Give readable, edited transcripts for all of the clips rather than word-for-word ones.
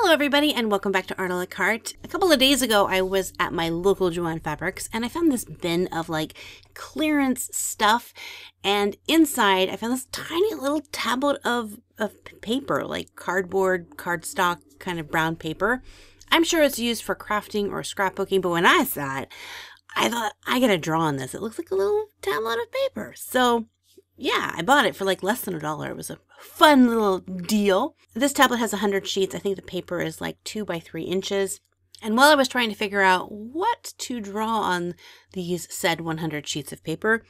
Hello everybody and welcome back to Art a la Carte. A couple of days ago I was at my local Jo-Ann Fabrics and I found this bin of like clearance stuff, and inside I found this tiny little tablet of paper, like cardboard, cardstock kind of brown paper. I'm sure it's used for crafting or scrapbooking, but when I saw it, I thought I gotta draw on this. It looks like a little tablet of paper. So yeah, I bought it for like less than $1. It was a fun little deal. This tablet has 100 sheets. I think the paper is like 2 by 3 inches. And while I was trying to figure out what to draw on these said 100 sheets of paper,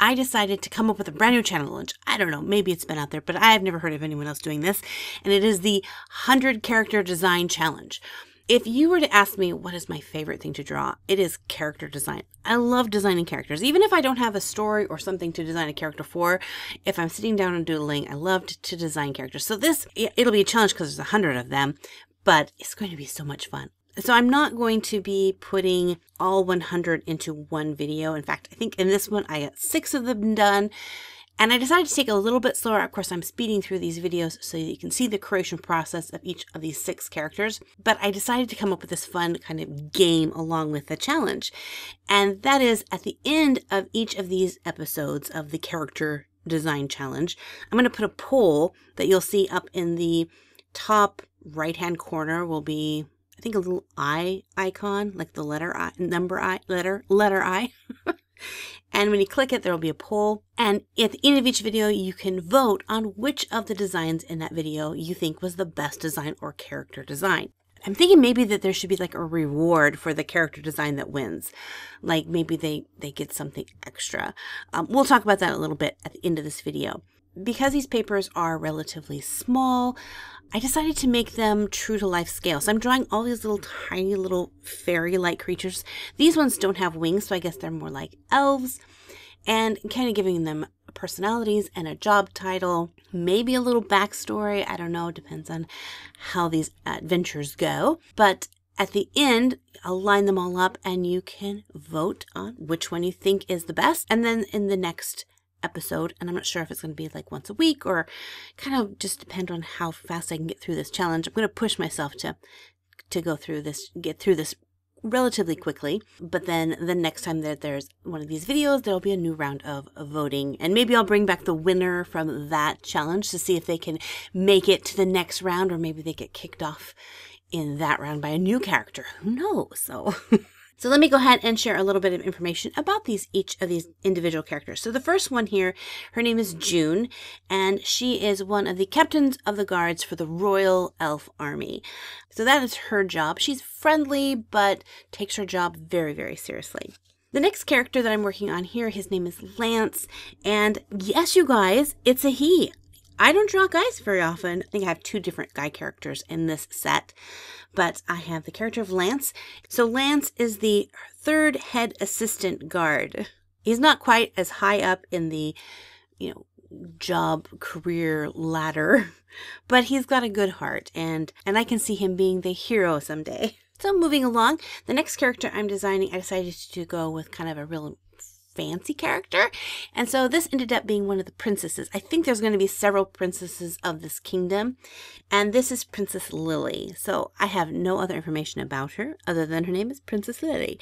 I decided to come up with a brand new challenge. I don't know, maybe it's been out there, but I've never heard of anyone else doing this. And it is the 100 character design challenge. If you were to ask me what is my favorite thing to draw, it is character design. I love designing characters. Even if I don't have a story or something to design a character for, if I'm sitting down and doodling, I love to design characters. So it'll be a challenge because there's 100 of them, but it's going to be so much fun. So I'm not going to be putting all 100 into one video. In fact, I think in this one, I got 6 of them done. And I decided to take it a little bit slower. Of course, I'm speeding through these videos so that you can see the creation process of each of these 6 characters. But I decided to come up with this fun kind of game along with the challenge. And that is at the end of each of these episodes of the character design challenge, I'm going to put a poll that you'll see up in the top right-hand corner will be, I think, a little eye icon, like the letter I, number I, letter I. And when you click it, there will be a poll. And at the end of each video, you can vote on which of the designs in that video you think was the best design or character design. I'm thinking maybe that there should be like a reward for the character design that wins. Like maybe they get something extra. We'll talk about that a little bit at the end of this video. Because these papers are relatively small, I decided to make them true to life scale. So I'm drawing all these little tiny little fairy-like creatures. These ones don't have wings, so I guess they're more like elves. And kind of giving them personalities and a job title, maybe a little backstory. I don't know, depends on how these adventures go. But at the end, I'll line them all up and you can vote on which one you think is the best. And then in the next episode, and I'm not sure if it's going to be like once a week or kind of just depend on how fast I can get through this challenge. I'm going to push myself to go through this, get through this relatively quickly. But then the next time that there's one of these videos, there'll be a new round of voting, and maybe I'll bring back the winner from that challenge to see if they can make it to the next round, or maybe they get kicked off in that round by a new character. Who knows? So let me go ahead and share a little bit of information about each of these individual characters. So the first one here, her name is June, and she is one of the captains of the guards for the Royal Elf Army. So that is her job. She's friendly, but takes her job very, very seriously. The next character that I'm working on here, his name is Lance, and yes, you guys, it's a he. I don't draw guys very often. I think I have 2 different guy characters in this set, but I have the character of Lance. So Lance is the 3rd head assistant guard. He's not quite as high up in the, job career ladder, but he's got a good heart, and I can see him being the hero someday. So moving along, the next character I'm designing, I decided to go with kind of a real fancy character, and so this ended up being one of the princesses. I think there's going to be several princesses of this kingdom, and this is Princess Lily. So I have no other information about her other than her name is Princess Lily.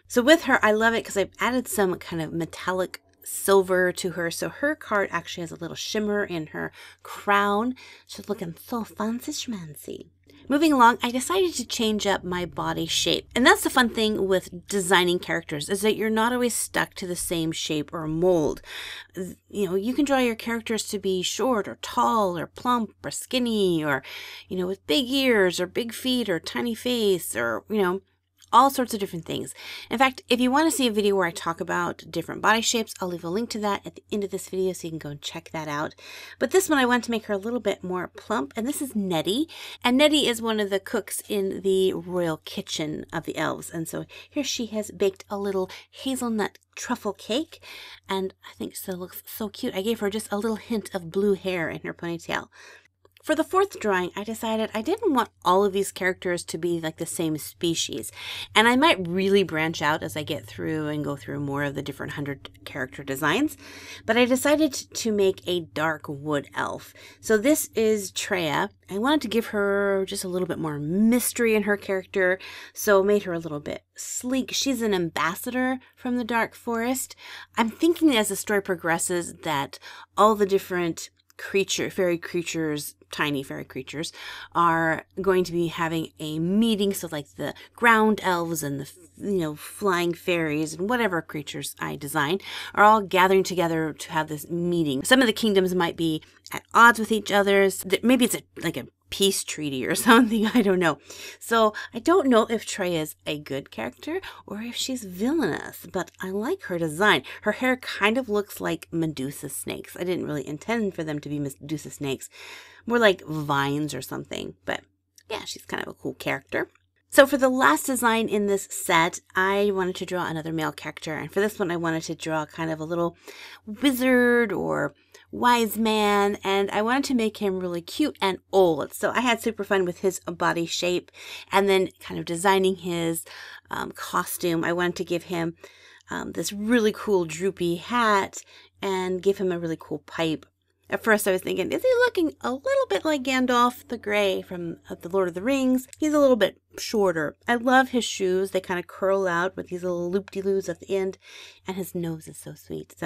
So with her, I love it because I've added some kind of metallic silver to her, so her card actually has a little shimmer in her crown. She's looking so fancy schmancy. Moving along, I decided to change up my body shape. And that's the fun thing with designing characters, is that you're not always stuck to the same shape or mold. You can draw your characters to be short or tall or plump or skinny or, with big ears or big feet or tiny face or, all sorts of different things. In fact, if you want to see a video where I talk about different body shapes, I'll leave a link to that at the end of this video so you can go and check that out. But this one, I want to make her a little bit more plump, and this is Nettie. And Nettie is one of the cooks in the royal kitchen of the elves. And so here she has baked a little hazelnut truffle cake, and I think it looks so cute. I gave her just a little hint of blue hair in her ponytail. For the fourth drawing, I decided I didn't want all of these characters to be like the same species. And I might really branch out as I get through and go through more of the different 100 character designs. But I decided to make a dark wood elf. So this is Treya. I wanted to give her just a little bit more mystery in her character, so made her a little bit sleek. She's an ambassador from the Dark Forest. I'm thinking as the story progresses that all the different fairy creatures, tiny fairy creatures, are going to be having a meeting. So like the ground elves and the flying fairies and whatever creatures I design are all gathering together to have this meeting. Some of the kingdoms might be at odds with each other. Maybe it's like a peace treaty or something. I don't know. So I don't know if Treya is a good character or if she's villainous, but I like her design. Her hair kind of looks like Medusa snakes. I didn't really intend for them to be Medusa snakes, more like vines or something. But yeah, she's kind of a cool character. So for the last design in this set, I wanted to draw another male character. And for this one, I wanted to draw kind of a little wizard or wise man. And I wanted to make him really cute and old. So I had super fun with his body shape and then kind of designing his costume. I wanted to give him this really cool droopy hat and give him a really cool pipe. At first I was thinking, is he looking a little bit like Gandalf the Grey from The Lord of the Rings? He's a little bit shorter. I love his shoes. They kind of curl out with these little loop-de-loos at the end. And his nose is so sweet.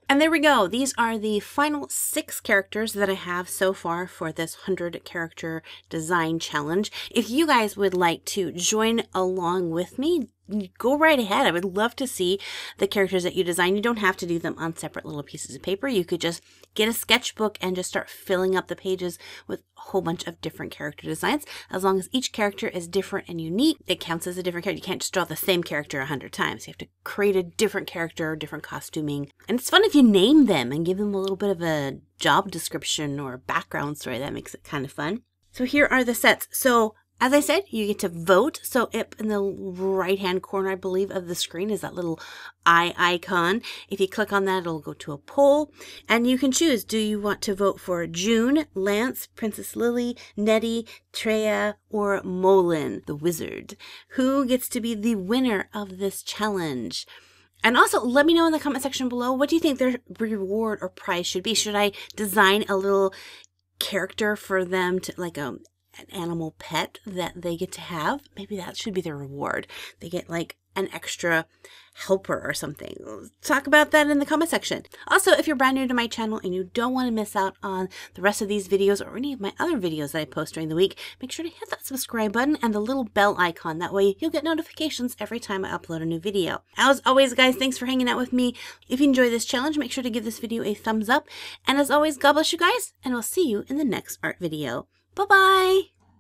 And there we go. These are the final 6 characters that I have so far for this 100 character design challenge. If you guys would like to join along with me, go right ahead. I would love to see the characters that you design. You don't have to do them on separate little pieces of paper. You could just get a sketchbook and just start filling up the pages with a whole bunch of different character designs. As long as each character is different and unique, it counts as a different character. You can't just draw the same character 100 times. You have to create a different character, different costuming. And it's fun if you name them and give them a little bit of a job description or background story. That makes it kind of fun. So here are the sets. So as I said, you get to vote. So up in the right-hand corner, I believe, of the screen is that little eye icon. If you click on that, it'll go to a poll. And you can choose, do you want to vote for June, Lance, Princess Lily, Nettie, Treya, or Molin, the wizard? Who gets to be the winner of this challenge? And also, let me know in the comment section below, what do you think their reward or prize should be? Should I design a little character for them to, like an animal pet that they get to have? Maybe that should be their reward. They get like an extra helper or something. Talk about that in the comment section. Also, if you're brand new to my channel and you don't want to miss out on the rest of these videos or any of my other videos that I post during the week, make sure to hit that subscribe button and the little bell icon. That way you'll get notifications every time I upload a new video. As always, guys, thanks for hanging out with me. If you enjoy this challenge, make sure to give this video a thumbs up. And as always, God bless you guys, and I'll see you in the next art video. Bye-bye!